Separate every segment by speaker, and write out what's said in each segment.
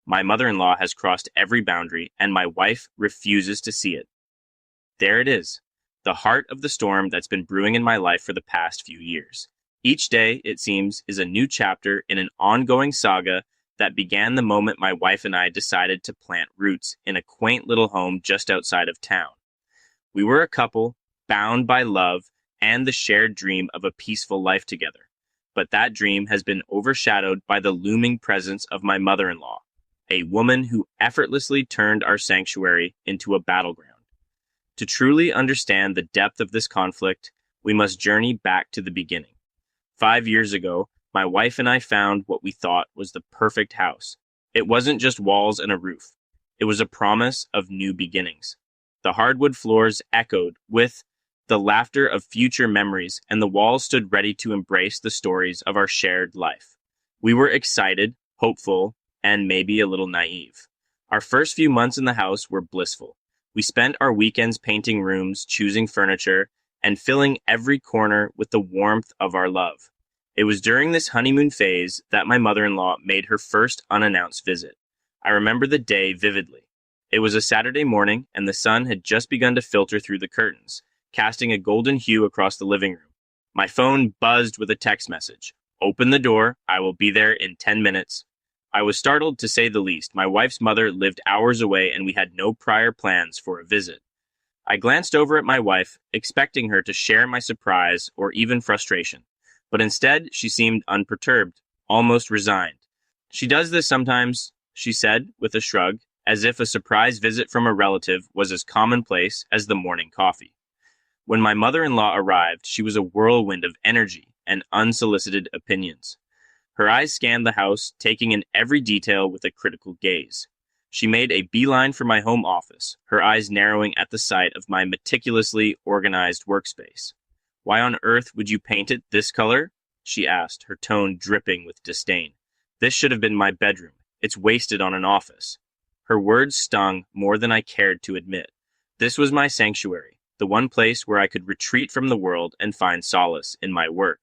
Speaker 1: My mother-in-law has crossed every boundary, and my wife refuses to see it. There it is, the heart of the storm that's been brewing in my life for the past few years. Each day, it seems, is a new chapter in an ongoing saga that began the moment my wife and I decided to plant roots in a quaint little home just outside of town. We were a couple, bound by love and the shared dream of a peaceful life together. But that dream has been overshadowed by the looming presence of my mother-in-law, a woman who effortlessly turned our sanctuary into a battleground. To truly understand the depth of this conflict, we must journey back to the beginning. 5 years ago, my wife and I found what we thought was the perfect house. It wasn't just walls and a roof. It was a promise of new beginnings. The hardwood floors echoed with the laughter of future memories, and the walls stood ready to embrace the stories of our shared life. We were excited, hopeful, and maybe a little naive. Our first few months in the house were blissful. We spent our weekends painting rooms, choosing furniture, and filling every corner with the warmth of our love. It was during this honeymoon phase that my mother-in-law made her first unannounced visit. I remember the day vividly. It was a Saturday morning, and the sun had just begun to filter through the curtains, casting a golden hue across the living room. My phone buzzed with a text message. "Open the door. I will be there in 10 minutes. I was startled, to say the least. My wife's mother lived hours away, and we had no prior plans for a visit. I glanced over at my wife, expecting her to share my surprise or even frustration. But instead, she seemed unperturbed, almost resigned. "She does this sometimes," she said, with a shrug, as if a surprise visit from a relative was as commonplace as the morning coffee. When my mother-in-law arrived, she was a whirlwind of energy and unsolicited opinions. Her eyes scanned the house, taking in every detail with a critical gaze. She made a beeline for my home office, her eyes narrowing at the sight of my meticulously organized workspace. "Why on earth would you paint it this color?" she asked, her tone dripping with disdain. "This should have been my bedroom. It's wasted on an office." Her words stung more than I cared to admit. This was my sanctuary, the one place where I could retreat from the world and find solace in my work.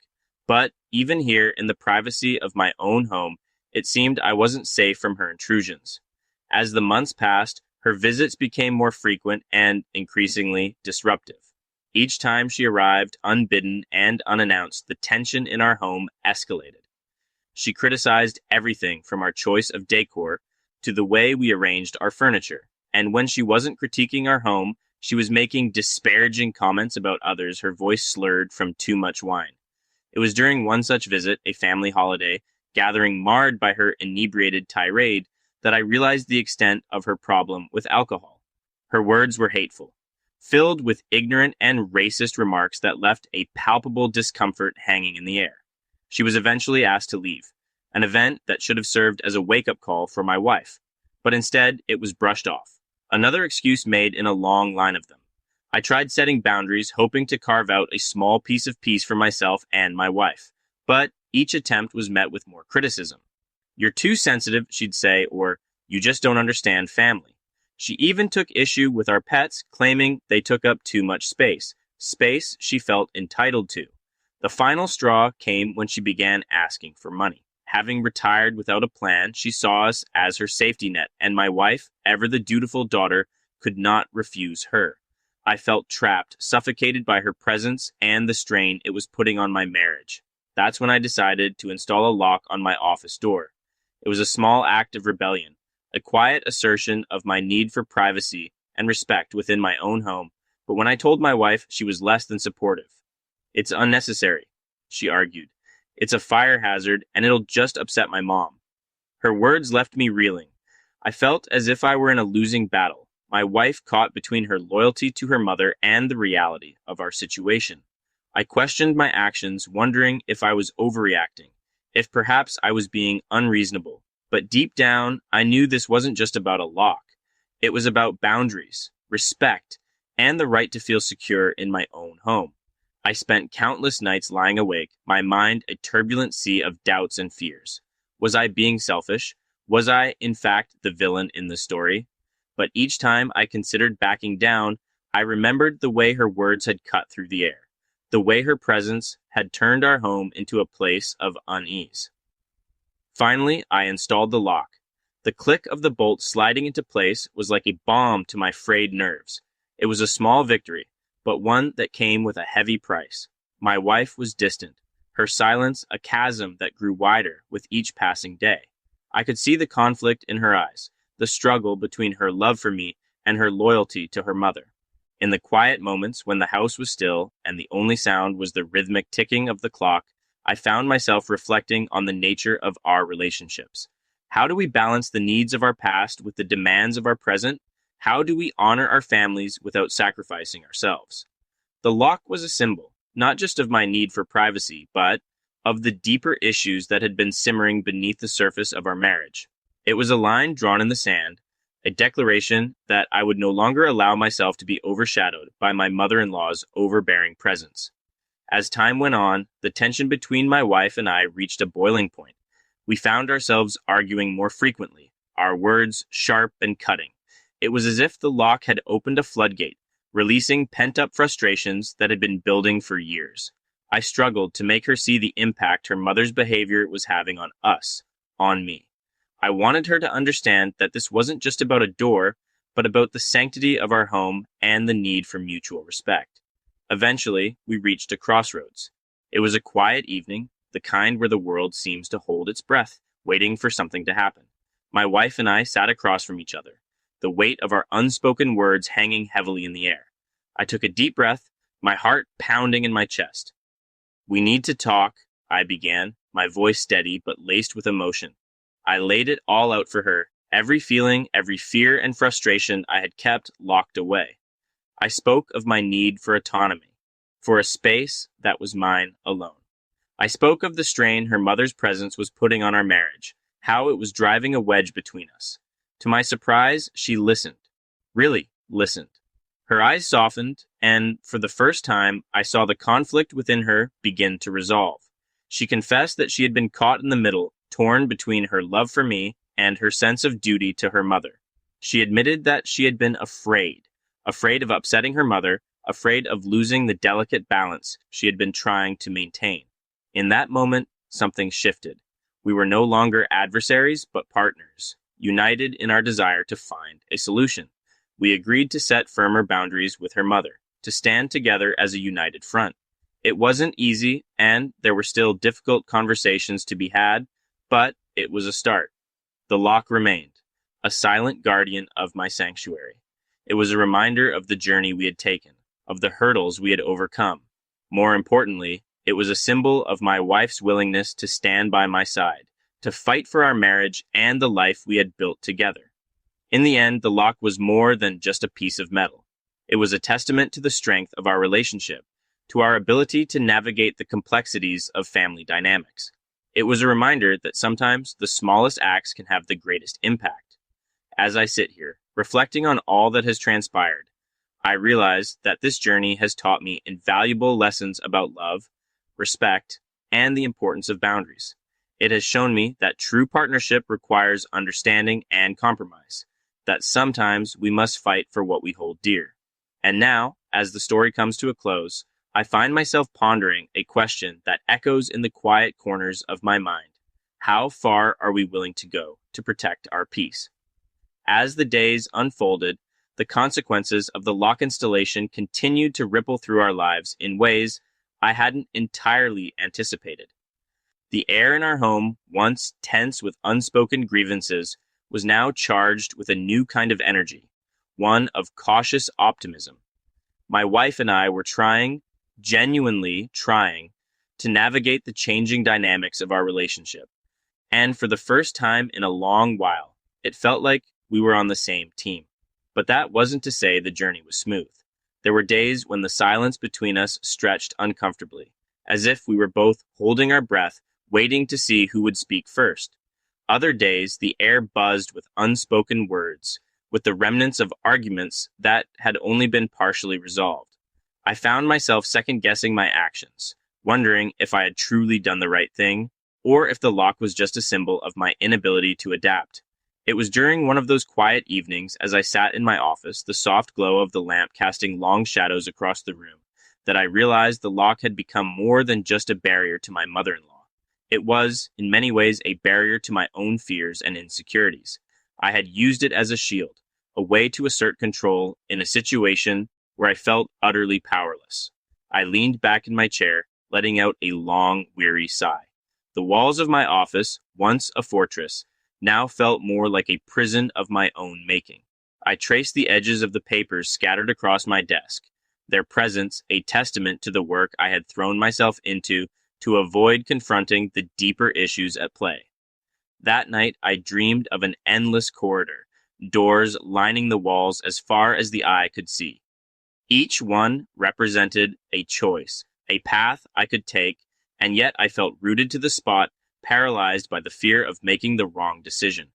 Speaker 1: But even here, in the privacy of my own home, it seemed I wasn't safe from her intrusions. As the months passed, her visits became more frequent and increasingly disruptive. Each time she arrived unbidden and unannounced, the tension in our home escalated. She criticized everything from our choice of decor to the way we arranged our furniture. And when she wasn't critiquing our home, she was making disparaging comments about others, her voice slurred from too much wine. It was during one such visit, a family holiday, gathering marred by her inebriated tirade, that I realized the extent of her problem with alcohol. Her words were hateful, filled with ignorant and racist remarks that left a palpable discomfort hanging in the air. She was eventually asked to leave, an event that should have served as a wake-up call for my wife. But instead, it was brushed off. Another excuse made in a long line of them. I tried setting boundaries, hoping to carve out a small piece of peace for myself and my wife. But each attempt was met with more criticism. "You're too sensitive," she'd say, or "You just don't understand family." She even took issue with our pets, claiming they took up too much space she felt entitled to. The final straw came when she began asking for money. Having retired without a plan, she saw us as her safety net, and my wife, ever the dutiful daughter, could not refuse her. I felt trapped, suffocated by her presence and the strain it was putting on my marriage. That's when I decided to install a lock on my office door. It was a small act of rebellion, a quiet assertion of my need for privacy and respect within my own home, but when I told my wife, she was less than supportive. "It's unnecessary," she argued. "It's a fire hazard, and it'll just upset my mom." Her words left me reeling. I felt as if I were in a losing battle, my wife caught between her loyalty to her mother and the reality of our situation. I questioned my actions, wondering if I was overreacting, if perhaps I was being unreasonable. But deep down, I knew this wasn't just about a lock. It was about boundaries, respect, and the right to feel secure in my own home. I spent countless nights lying awake, my mind a turbulent sea of doubts and fears. Was I being selfish? Was I, in fact, the villain in the story? But each time I considered backing down, I remembered the way her words had cut through the air, the way her presence had turned our home into a place of unease. Finally, I installed the lock. The click of the bolt sliding into place was like a balm to my frayed nerves. It was a small victory, but one that came with a heavy price. My wife was distant, her silence a chasm that grew wider with each passing day. I could see the conflict in her eyes, the struggle between her love for me and her loyalty to her mother. In the quiet moments when the house was still and the only sound was the rhythmic ticking of the clock, I found myself reflecting on the nature of our relationships. How do we balance the needs of our past with the demands of our present? How do we honor our families without sacrificing ourselves? The lock was a symbol, not just of my need for privacy, but of the deeper issues that had been simmering beneath the surface of our marriage. It was a line drawn in the sand, a declaration that I would no longer allow myself to be overshadowed by my mother-in-law's overbearing presence. As time went on, the tension between my wife and I reached a boiling point. We found ourselves arguing more frequently, our words sharp and cutting. It was as if the lock had opened a floodgate, releasing pent-up frustrations that had been building for years. I struggled to make her see the impact her mother's behavior was having on us, on me. I wanted her to understand that this wasn't just about a door, but about the sanctity of our home and the need for mutual respect. Eventually, we reached a crossroads. It was a quiet evening, the kind where the world seems to hold its breath, waiting for something to happen. My wife and I sat across from each other, the weight of our unspoken words hanging heavily in the air. I took a deep breath, my heart pounding in my chest. "We need to talk," I began, my voice steady but laced with emotion. I laid it all out for her, every feeling, every fear and frustration I had kept locked away. I spoke of my need for autonomy, for a space that was mine alone. I spoke of the strain her mother's presence was putting on our marriage, how it was driving a wedge between us. To my surprise, she listened. Really listened. Her eyes softened, and for the first time, I saw the conflict within her begin to resolve. She confessed that she had been caught in the middle, torn between her love for me and her sense of duty to her mother. She admitted that she had been afraid of upsetting her mother, afraid of losing the delicate balance she had been trying to maintain. In that moment, something shifted. We were no longer adversaries, but partners, united in our desire to find a solution. We agreed to set firmer boundaries with her mother, to stand together as a united front. It wasn't easy, and there were still difficult conversations to be had, but it was a start. The lock remained, a silent guardian of my sanctuary. It was a reminder of the journey we had taken, of the hurdles we had overcome. More importantly, it was a symbol of my wife's willingness to stand by my side, to fight for our marriage and the life we had built together. In the end, the lock was more than just a piece of metal. It was a testament to the strength of our relationship, to our ability to navigate the complexities of family dynamics. It was a reminder that sometimes the smallest acts can have the greatest impact. As I sit here, reflecting on all that has transpired, I realize that this journey has taught me invaluable lessons about love, respect, and the importance of boundaries. It has shown me that true partnership requires understanding and compromise, that sometimes we must fight for what we hold dear. And now, as the story comes to a close, I find myself pondering a question that echoes in the quiet corners of my mind. How far are we willing to go to protect our peace? As the days unfolded, the consequences of the lock installation continued to ripple through our lives in ways I hadn't entirely anticipated. The air in our home, once tense with unspoken grievances, was now charged with a new kind of energy, one of cautious optimism. My wife and I were genuinely trying, to navigate the changing dynamics of our relationship. And for the first time in a long while, it felt like we were on the same team. But that wasn't to say the journey was smooth. There were days when the silence between us stretched uncomfortably, as if we were both holding our breath, waiting to see who would speak first. Other days, the air buzzed with unspoken words, with the remnants of arguments that had only been partially resolved. I found myself second-guessing my actions, wondering if I had truly done the right thing, or if the lock was just a symbol of my inability to adapt. It was during one of those quiet evenings, as I sat in my office, the soft glow of the lamp casting long shadows across the room, that I realized the lock had become more than just a barrier to my mother-in-law. It was, in many ways, a barrier to my own fears and insecurities. I had used it as a shield, a way to assert control in a situation where I felt utterly powerless. I leaned back in my chair, letting out a long, weary sigh. The walls of my office, once a fortress, now felt more like a prison of my own making. I traced the edges of the papers scattered across my desk, their presence a testament to the work I had thrown myself into to avoid confronting the deeper issues at play. That night, I dreamed of an endless corridor, doors lining the walls as far as the eye could see. Each one represented a choice, a path I could take, and yet I felt rooted to the spot, paralyzed by the fear of making the wrong decision.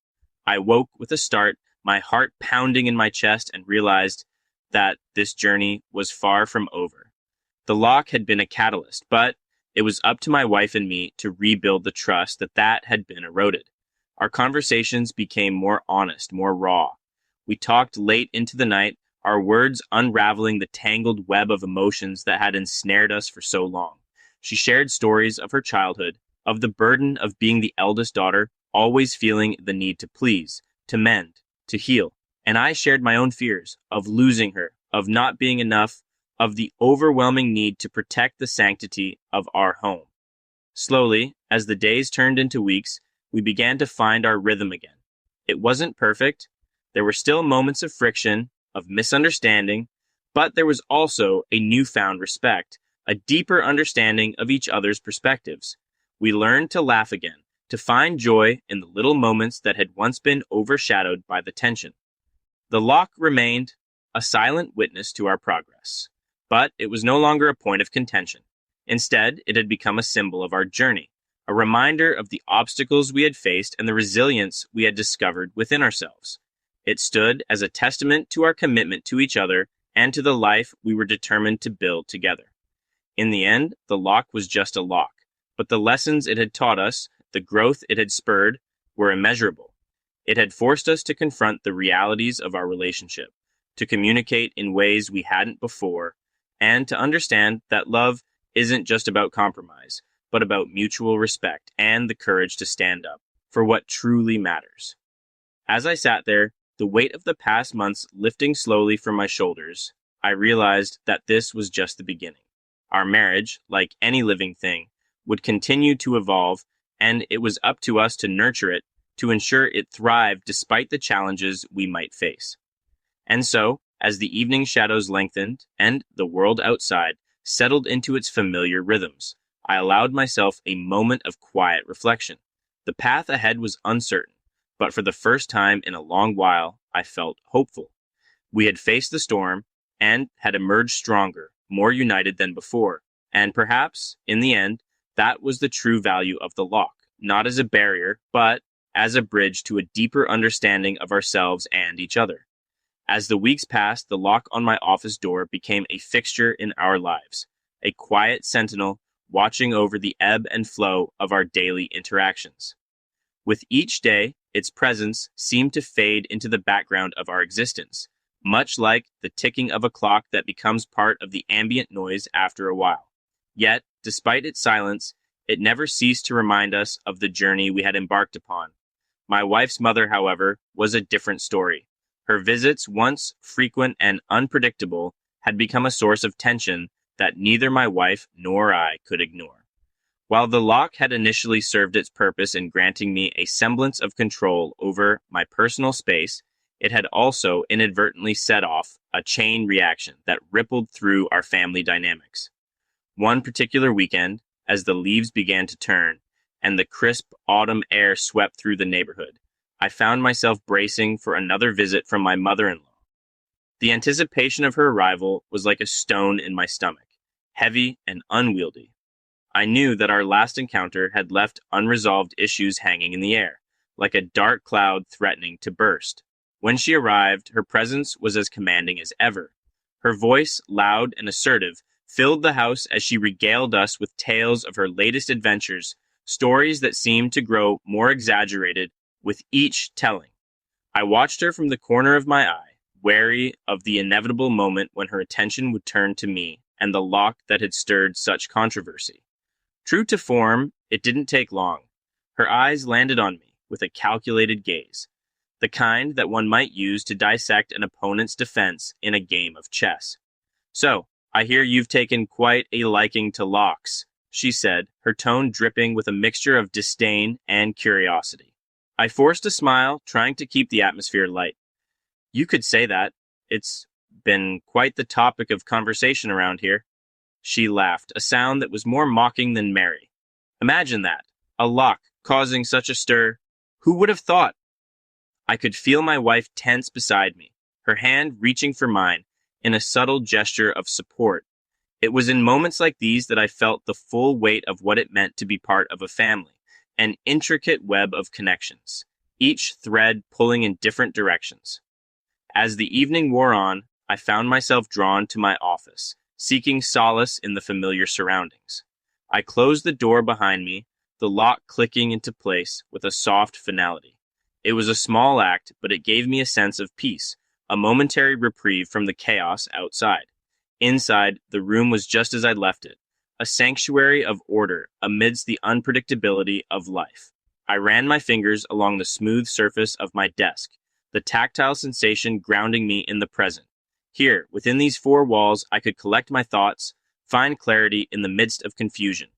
Speaker 1: I woke with a start, my heart pounding in my chest, and realized that this journey was far from over. The lock had been a catalyst, but it was up to my wife and me to rebuild the trust that had been eroded. Our conversations became more honest, more raw. We talked late into the night, our words unraveling the tangled web of emotions that had ensnared us for so long. She shared stories of her childhood, of the burden of being the eldest daughter, always feeling the need to please, to mend, to heal. And I shared my own fears of losing her, of not being enough, of the overwhelming need to protect the sanctity of our home. Slowly, as the days turned into weeks, we began to find our rhythm again. It wasn't perfect. There were still moments of friction, of misunderstanding, but there was also a newfound respect, a deeper understanding of each other's perspectives. We learned to laugh again, to find joy in the little moments that had once been overshadowed by the tension. The lock remained a silent witness to our progress, but it was no longer a point of contention. Instead, it had become a symbol of our journey, a reminder of the obstacles we had faced and the resilience we had discovered within ourselves. It stood as a testament to our commitment to each other and to the life we were determined to build together. In the end, the lock was just a lock, but the lessons it had taught us, the growth it had spurred, were immeasurable. It had forced us to confront the realities of our relationship, to communicate in ways we hadn't before, and to understand that love isn't just about compromise, but about mutual respect and the courage to stand up for what truly matters. As I sat there, the weight of the past months lifting slowly from my shoulders, I realized that this was just the beginning. Our marriage, like any living thing, would continue to evolve, and it was up to us to nurture it, to ensure it thrived despite the challenges we might face. And so, as the evening shadows lengthened and the world outside settled into its familiar rhythms, I allowed myself a moment of quiet reflection. The path ahead was uncertain, but for the first time in a long while, I felt hopeful. We had faced the storm and had emerged stronger, more united than before, and perhaps, in the end, that was the true value of the lock, not as a barrier, but as a bridge to a deeper understanding of ourselves and each other. As the weeks passed, the lock on my office door became a fixture in our lives, a quiet sentinel watching over the ebb and flow of our daily interactions. With each day, its presence seemed to fade into the background of our existence, much like the ticking of a clock that becomes part of the ambient noise after a while. Yet, despite its silence, it never ceased to remind us of the journey we had embarked upon. My wife's mother, however, was a different story. Her visits, once frequent and unpredictable, had become a source of tension that neither my wife nor I could ignore. While the lock had initially served its purpose in granting me a semblance of control over my personal space, it had also inadvertently set off a chain reaction that rippled through our family dynamics. One particular weekend, as the leaves began to turn and the crisp autumn air swept through the neighborhood, I found myself bracing for another visit from my mother-in-law. The anticipation of her arrival was like a stone in my stomach, heavy and unwieldy. I knew that our last encounter had left unresolved issues hanging in the air, like a dark cloud threatening to burst. When she arrived, her presence was as commanding as ever. Her voice, loud and assertive, filled the house as she regaled us with tales of her latest adventures, stories that seemed to grow more exaggerated with each telling. I watched her from the corner of my eye, wary of the inevitable moment when her attention would turn to me and the lock that had stirred such controversy. True to form, it didn't take long. Her eyes landed on me with a calculated gaze. the kind that one might use to dissect an opponent's defense in a game of chess. "So, I hear you've taken quite a liking to locks," she said, her tone dripping with a mixture of disdain and curiosity. I forced a smile, trying to keep the atmosphere light. "You could say that. It's been quite the topic of conversation around here." She laughed, a sound that was more mocking than merry. "Imagine that. A lock causing such a stir. Who would have thought?" I could feel my wife tense beside me, her hand reaching for mine in a subtle gesture of support. It was in moments like these that I felt the full weight of what it meant to be part of a family, an intricate web of connections, each thread pulling in different directions. As the evening wore on, I found myself drawn to my office, seeking solace in the familiar surroundings. I closed the door behind me, the lock clicking into place with a soft finality. It was a small act, but it gave me a sense of peace, a momentary reprieve from the chaos outside. Inside, the room was just as I left it, a sanctuary of order amidst the unpredictability of life. I ran my fingers along the smooth surface of my desk, the tactile sensation grounding me in the present. Here, within these four walls, I could collect my thoughts, find clarity in the midst of confusion.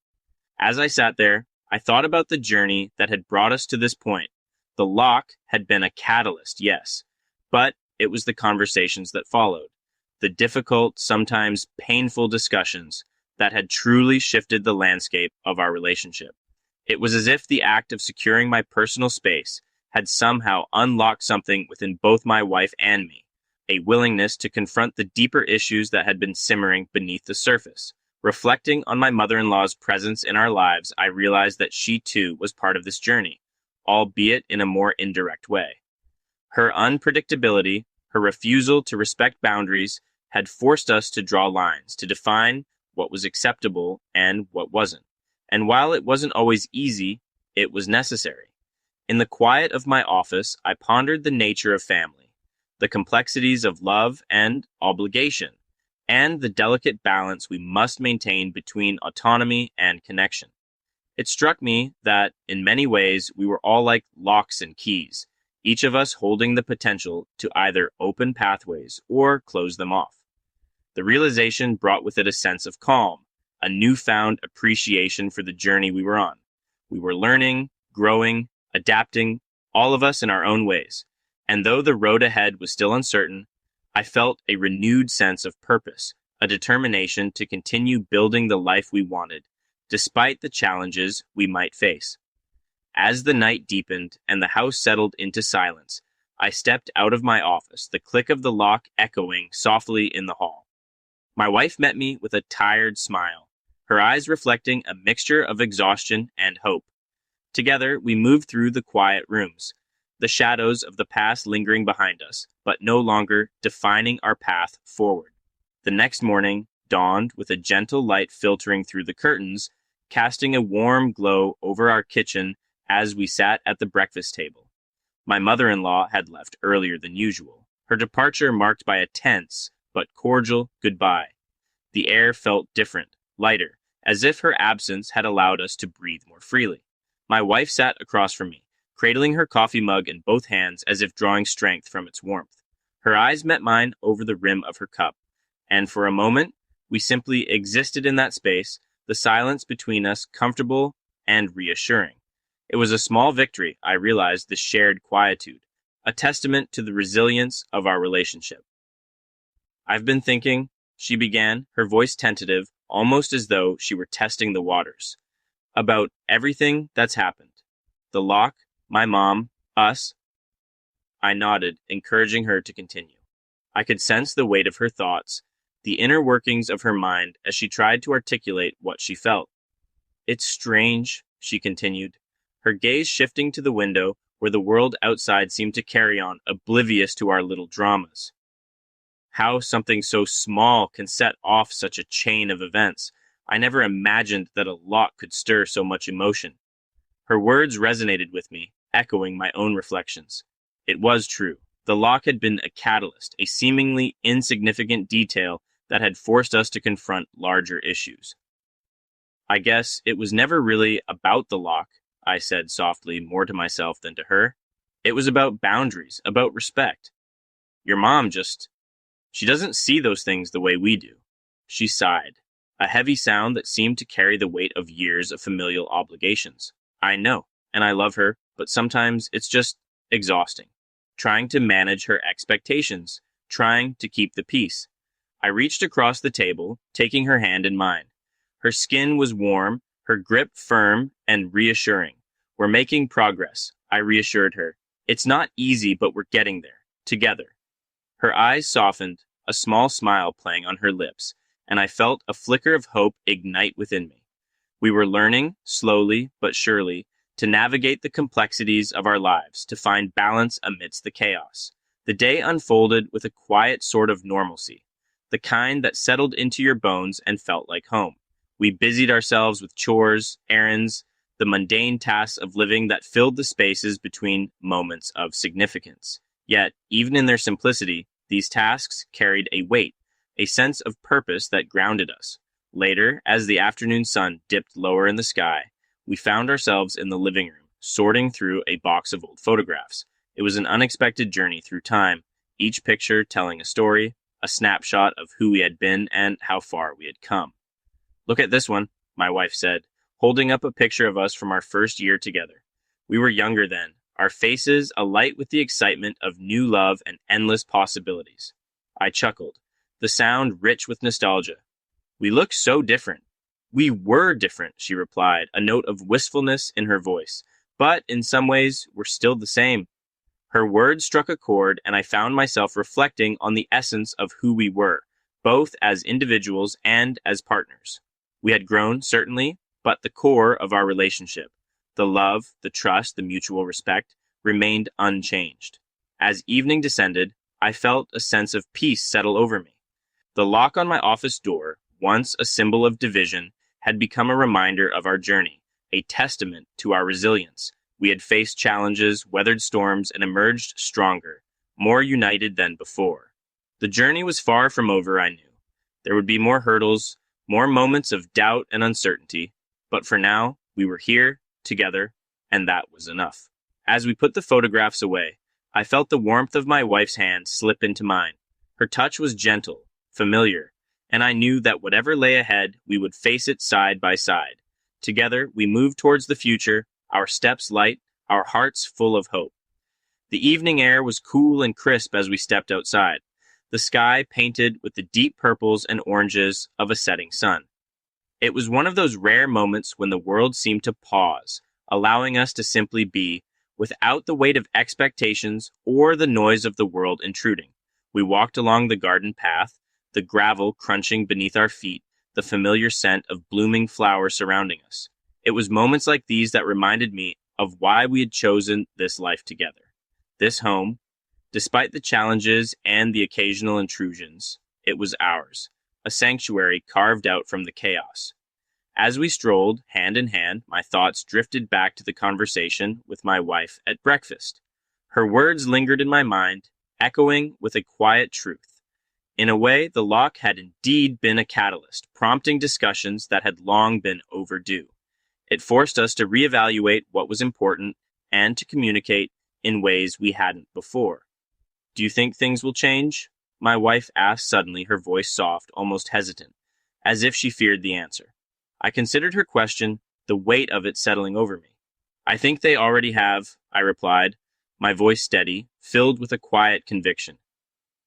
Speaker 1: As I sat there, I thought about the journey that had brought us to this point. The lock had been a catalyst, yes, but it was the conversations that followed, the difficult, sometimes painful discussions that had truly shifted the landscape of our relationship. It was as if the act of securing my personal space had somehow unlocked something within both my wife and me, a willingness to confront the deeper issues that had been simmering beneath the surface. Reflecting on my mother-in-law's presence in our lives, I realized that she too was part of this journey, albeit in a more indirect way. Her unpredictability, her refusal to respect boundaries, had forced us to draw lines, to define what was acceptable and what wasn't. And while it wasn't always easy, it was necessary. In the quiet of my office, I pondered the nature of family, the complexities of love and obligation, and the delicate balance we must maintain between autonomy and connection. It struck me that, in many ways, we were all like locks and keys, each of us holding the potential to either open pathways or close them off. The realization brought with it a sense of calm, a newfound appreciation for the journey we were on. We were learning, growing, adapting, all of us in our own ways. And though the road ahead was still uncertain, I felt a renewed sense of purpose, a determination to continue building the life we wanted, despite the challenges we might face. As the night deepened and the house settled into silence, I stepped out of my office, the click of the lock echoing softly in the hall. My wife met me with a tired smile, her eyes reflecting a mixture of exhaustion and hope. Together, we moved through the quiet rooms, the shadows of the past lingering behind us, but no longer defining our path forward. The next morning dawned with a gentle light filtering through the curtains, casting a warm glow over our kitchen as we sat at the breakfast table. My mother-in-law had left earlier than usual, her departure marked by a tense but cordial goodbye. The air felt different, lighter, as if her absence had allowed us to breathe more freely. My wife sat across from me, cradling her coffee mug in both hands as if drawing strength from its warmth. Her eyes met mine over the rim of her cup, and for a moment, we simply existed in that space, the silence between us comfortable and reassuring. It was a small victory, I realized, this shared quietude, a testament to the resilience of our relationship. "I've been thinking," she began, her voice tentative, almost as though she were testing the waters, "about everything that's happened. The lock, my mom, us." I nodded, encouraging her to continue. I could sense the weight of her thoughts, the inner workings of her mind as she tried to articulate what she felt. "It's strange," she continued, her gaze shifting to the window where the world outside seemed to carry on, oblivious to our little dramas. "How something so small can set off such a chain of events. I never imagined that a lock could stir so much emotion." Her words resonated with me, echoing my own reflections. It was true. The lock had been a catalyst, a seemingly insignificant detail that had forced us to confront larger issues. "I guess it was never really about the lock," I said softly, more to myself than to her. It was about boundaries, about respect. Your mom she doesn't see those things the way we do. She sighed, a heavy sound that seemed to carry the weight of years of familial obligations. I know, and I love her, but sometimes it's just exhausting. Trying to manage her expectations, trying to keep the peace. I reached across the table, taking her hand in mine. Her skin was warm, her grip firm and reassuring. We're making progress, I reassured her. It's not easy, but we're getting there, together. Her eyes softened, a small smile playing on her lips, and I felt a flicker of hope ignite within me. We were learning, slowly but surely, to navigate the complexities of our lives, to find balance amidst the chaos. The day unfolded with a quiet sort of normalcy, the kind that settled into your bones and felt like home. We busied ourselves with chores, errands, the mundane tasks of living that filled the spaces between moments of significance. Yet, even in their simplicity, these tasks carried a weight, a sense of purpose that grounded us. Later, as the afternoon sun dipped lower in the sky, we found ourselves in the living room, sorting through a box of old photographs. It was an unexpected journey through time, each picture telling a story, a snapshot of who we had been and how far we had come. Look at this one, my wife said, holding up a picture of us from our first year together. We were younger then, our faces alight with the excitement of new love and endless possibilities. I chuckled, the sound rich with nostalgia. We look so different. We were different, she replied, a note of wistfulness in her voice. But in some ways, we're still the same. Her words struck a chord, and I found myself reflecting on the essence of who we were, both as individuals and as partners. We had grown, certainly, but the core of our relationship, the love, the trust, the mutual respect, remained unchanged. As evening descended, I felt a sense of peace settle over me. The lock on my office door, once a symbol of division, had become a reminder of our journey, a testament to our resilience. We had faced challenges, weathered storms, and emerged stronger, more united than before. The journey was far from over, I knew. There would be more hurdles, more moments of doubt and uncertainty, but for now, we were here, together, and that was enough. As we put the photographs away, I felt the warmth of my wife's hand slip into mine. Her touch was gentle, familiar, and I knew that whatever lay ahead, we would face it side by side. Together, we moved towards the future, our steps light, our hearts full of hope. The evening air was cool and crisp as we stepped outside, the sky painted with the deep purples and oranges of a setting sun. It was one of those rare moments when the world seemed to pause, allowing us to simply be, without the weight of expectations or the noise of the world intruding. We walked along the garden path, the gravel crunching beneath our feet, the familiar scent of blooming flowers surrounding us. It was moments like these that reminded me of why we had chosen this life together. This home, despite the challenges and the occasional intrusions, it was ours, a sanctuary carved out from the chaos. As we strolled, hand in hand, my thoughts drifted back to the conversation with my wife at breakfast. Her words lingered in my mind, echoing with a quiet truth. In a way, the lock had indeed been a catalyst, prompting discussions that had long been overdue. It forced us to reevaluate what was important and to communicate in ways we hadn't before. Do you think things will change? My wife asked suddenly, her voice soft, almost hesitant, as if she feared the answer. I considered her question, the weight of it settling over me. I think they already have, I replied, my voice steady, filled with a quiet conviction.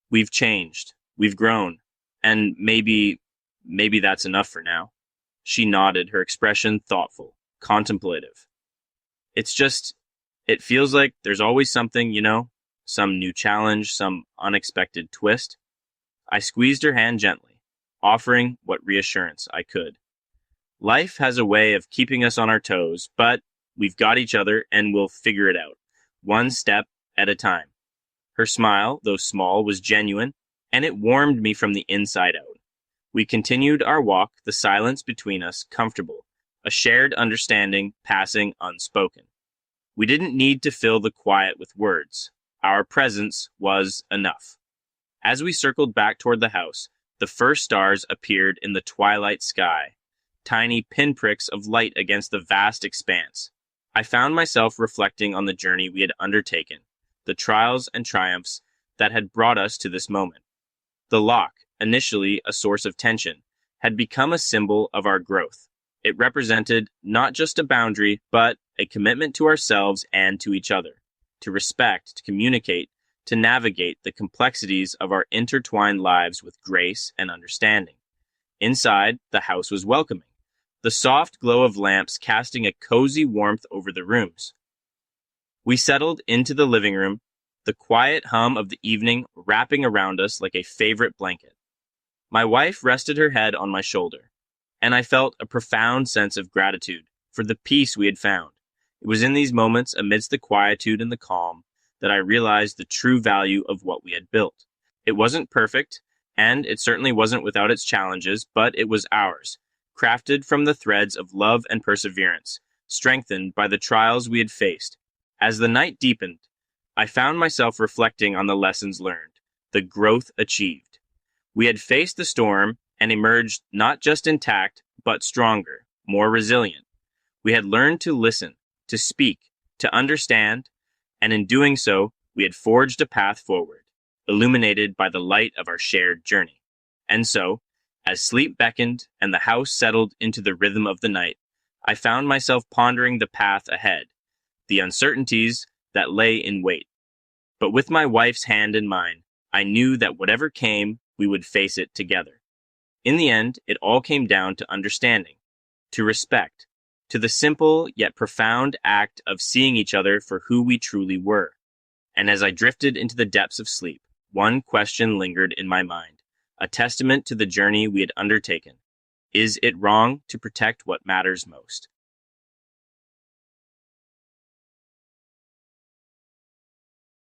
Speaker 1: We've changed, we've grown, and maybe that's enough for now. She nodded, her expression thoughtful, contemplative. It feels like there's always something, some new challenge, some unexpected twist. I squeezed her hand gently, offering what reassurance I could. Life has a way of keeping us on our toes, but we've got each other and we'll figure it out, one step at a time. Her smile, though small, was genuine, and it warmed me from the inside out. We continued our walk, the silence between us comfortable, a shared understanding passing unspoken. We didn't need to fill the quiet with words. Our presence was enough. As we circled back toward the house, the first stars appeared in the twilight sky, tiny pinpricks of light against the vast expanse. I found myself reflecting on the journey we had undertaken, the trials and triumphs that had brought us to this moment. The lock, initially a source of tension, had become a symbol of our growth. It represented not just a boundary, but a commitment to ourselves and to each other, to respect, to communicate, to navigate the complexities of our intertwined lives with grace and understanding. Inside, the house was welcoming, the soft glow of lamps casting a cozy warmth over the rooms. We settled into the living room, the quiet hum of the evening wrapping around us like a favorite blanket. My wife rested her head on my shoulder, and I felt a profound sense of gratitude for the peace we had found. It was in these moments, amidst the quietude and the calm, that I realized the true value of what we had built. It wasn't perfect, and it certainly wasn't without its challenges, but it was ours, crafted from the threads of love and perseverance, strengthened by the trials we had faced. As the night deepened, I found myself reflecting on the lessons learned, the growth achieved. We had faced the storm and emerged not just intact, but stronger, more resilient. We had learned to listen, to speak, to understand, and in doing so, we had forged a path forward, illuminated by the light of our shared journey. And so, as sleep beckoned and the house settled into the rhythm of the night, I found myself pondering the path ahead, the uncertainties that lay in wait. But with my wife's hand in mine, I knew that whatever came, we would face it together. In the end, it all came down to understanding, to respect, to the simple yet profound act of seeing each other for who we truly were. And as I drifted into the depths of sleep, one question lingered in my mind, a testament to the journey we had undertaken. Is it wrong to protect what matters most?